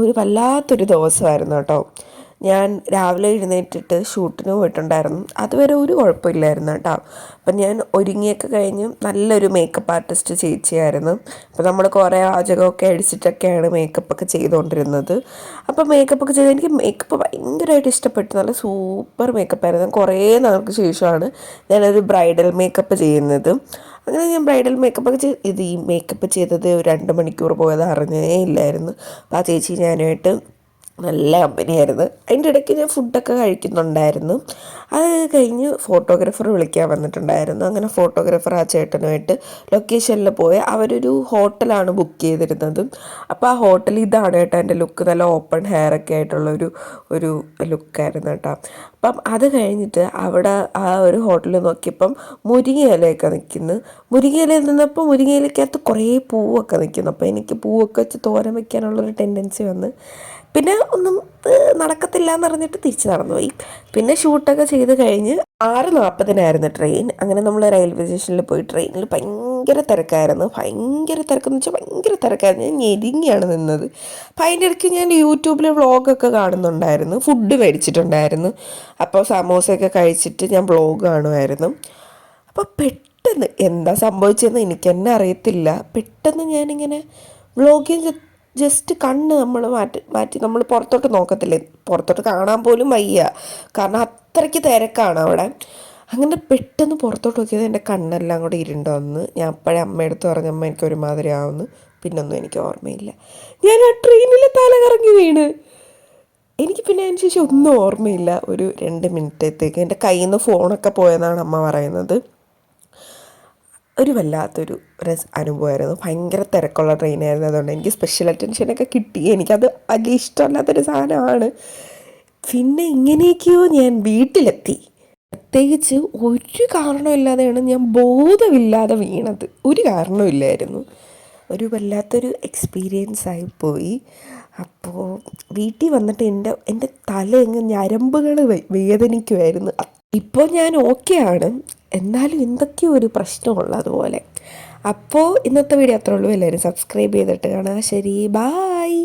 ഒരു വല്ലാത്തൊരു ദിവസമായിരുന്നു കേട്ടോ. ഞാൻ രാവിലെ എഴുന്നേറ്റിട്ട് ഷൂട്ടിന് പോയിട്ടുണ്ടായിരുന്നു. അതുവരെ ഒരു കുഴപ്പമില്ലായിരുന്നു കേട്ടോ. അപ്പം ഞാൻ ഒരുങ്ങിയൊക്കെ കഴിഞ്ഞ് നല്ലൊരു മേക്കപ്പ് ആർട്ടിസ്റ്റ് ചേച്ചിയായിരുന്നു. അപ്പോൾ നമ്മൾ കുറേ പാചകമൊക്കെ അടിച്ചിട്ടൊക്കെയാണ് മേക്കപ്പൊക്കെ ചെയ്തുകൊണ്ടിരുന്നത്. അപ്പോൾ മേക്കപ്പൊക്കെ ചെയ്ത് എനിക്ക് മേക്കപ്പ് ഭയങ്കരമായിട്ട് ഇഷ്ടപ്പെട്ടു. നല്ല സൂപ്പർ മേക്കപ്പായിരുന്നു. കുറേ നാൾക്ക് ശേഷമാണ് ഞാനൊരു ബ്രൈഡൽ മേക്കപ്പ് ചെയ്യുന്നത്. അങ്ങനെ ഞാൻ ബ്രൈഡൽ മേക്കപ്പൊക്കെ ഈ മേക്കപ്പ് ചെയ്തത് 2 മണിക്കൂർ പോയത് അറിഞ്ഞേ ഇല്ലായിരുന്നു. അപ്പോൾ ആ ചേച്ചി ഞാനുമായിട്ട് നല്ല കമ്പനിയായിരുന്നു. അതിൻ്റെ ഇടയ്ക്ക് ഞാൻ ഫുഡൊക്കെ കഴിക്കുന്നുണ്ടായിരുന്നു. അത് കഴിഞ്ഞ് ഫോട്ടോഗ്രാഫർ വിളിക്കാൻ വന്നിട്ടുണ്ടായിരുന്നു. അങ്ങനെ ഫോട്ടോഗ്രാഫർ ആ ചേട്ടനുമായിട്ട് ലൊക്കേഷനിൽ പോയി. അവരൊരു ഹോട്ടലാണ് ബുക്ക് ചെയ്തിരുന്നത്. അപ്പോൾ ആ ഹോട്ടൽ ഇതാണ് കേട്ടോ എൻ്റെ ലുക്ക്. നല്ല ഓപ്പൺ ഹെയറൊക്കെ ആയിട്ടുള്ളൊരു ഒരു ലുക്കായിരുന്നു കേട്ടോ. അപ്പം അത് കഴിഞ്ഞിട്ട് അവിടെ ആ ഒരു ഹോട്ടലിൽ നോക്കിയപ്പം മുരിങ്ങയിലയൊക്കെ നിൽക്കുന്നു. മുരിങ്ങയിലയിൽ നിന്നപ്പോൾ മുരിങ്ങയിലക്കകത്ത് കുറേ പൂവൊക്കെ നിൽക്കുന്നു. അപ്പോൾ എനിക്ക് പൂവൊക്കെ വെച്ച് തോരൻ വയ്ക്കാനുള്ളൊരു ടെൻഡൻസി വന്ന് പിന്നെ ഒന്നും നടക്കത്തില്ല എന്ന് പറഞ്ഞിട്ട് തിരിച്ച് നടന്നുപോയി. പിന്നെ ഷൂട്ടൊക്കെ ചെയ്ത് കഴിഞ്ഞ് 6:40 ട്രെയിൻ. അങ്ങനെ നമ്മൾ റെയിൽവേ സ്റ്റേഷനിൽ പോയി. ട്രെയിനിൽ ഭയങ്കര തിരക്കായിരുന്നു. ഭയങ്കര തിരക്കെന്ന് വെച്ചാൽ ഭയങ്കര തിരക്കായിരുന്നു. ഞാൻ ഞെരുങ്ങിയാണ് നിന്നത്. അപ്പം അതിൻ്റെ ഇടയ്ക്ക് ഞാൻ യൂട്യൂബിൽ വ്ളോഗൊക്കെ കാണുന്നുണ്ടായിരുന്നു. ഫുഡ് മേടിച്ചിട്ടുണ്ടായിരുന്നു. അപ്പോൾ സമോസയൊക്കെ കഴിച്ചിട്ട് ഞാൻ വ്ളോഗ് കാണുമായിരുന്നു. അപ്പോൾ പെട്ടെന്ന് എന്താ സംഭവിച്ചതെന്ന് എനിക്ക് തന്നെ അറിയത്തില്ല. പെട്ടെന്ന് ഞാനിങ്ങനെ വ്ളോഗിങ് ജസ്റ്റ് കണ്ണ് നമ്മൾ മാറ്റി നമ്മൾ പുറത്തോട്ട് നോക്കത്തില്ലേ, പുറത്തോട്ട് കാണാൻ പോലും വയ്യ, കാരണം അത്രയ്ക്ക് തിരക്കാണ് അവിടെ. അങ്ങനെ പെട്ടെന്ന് പുറത്തോട്ട് നോക്കിയത് എൻ്റെ കണ്ണെല്ലാം കൂടെ ഇരുണ്ട് വന്ന്. ഞാൻ അപ്പോഴേ അമ്മയെടുത്ത് പറഞ്ഞമ്മ എനിക്ക് ഒരുമാതിരി ആവുന്നു. പിന്നൊന്നും എനിക്ക് ഓർമ്മയില്ല. ഞാൻ ആ ട്രെയിനിൽ തല കറങ്ങി വീണ്. എനിക്ക് പിന്നെ അതിന് ശേഷം ഒന്നും ഓർമ്മയില്ല. ഒരു 2 മിനിറ്റത്തേക്ക് എൻ്റെ കയ്യിൽ നിന്ന് ഫോണൊക്കെ പോയെന്നാണ് അമ്മ പറയുന്നത്. ഒരു വല്ലാത്തൊരു അനുഭവമായിരുന്നു. ഭയങ്കര തിരക്കുള്ള ട്രെയിനായിരുന്നു. അതുകൊണ്ട് എനിക്ക് സ്പെഷ്യൽ അറ്റൻഷനൊക്കെ കിട്ടി. എനിക്കത് വലിയ ഇഷ്ടമല്ലാത്തൊരു സാധനമാണ്. പിന്നെ ഇങ്ങനെയൊക്കെയോ ഞാൻ വീട്ടിലെത്തി. പ്രത്യേകിച്ച് ഒരു കാരണമില്ലാതെയാണ് ഞാൻ ബോധമില്ലാതെ വീണത്. ഒരു കാരണമില്ലായിരുന്നു. ഒരു വല്ലാത്തൊരു എക്സ്പീരിയൻസ് ആയിപ്പോയി. അപ്പോൾ വീട്ടിൽ വന്നിട്ട് എൻ്റെ തല ഞരമ്പുകൾ വേദനിക്കുമായിരുന്നു. ഇപ്പോൾ ഞാൻ ഓക്കെ ആണ്, എന്നാലും എന്തൊക്കെയോ ഒരു പ്രശ്നമുള്ളതുപോലെ. അപ്പോൾ ഇന്നത്തെ വീഡിയോ അത്രേ ഉള്ളൂ. എല്ലാവരും സബ്സ്ക്രൈബ് ചെയ്തിട്ട് കാണാം. ശരി, ബായ്.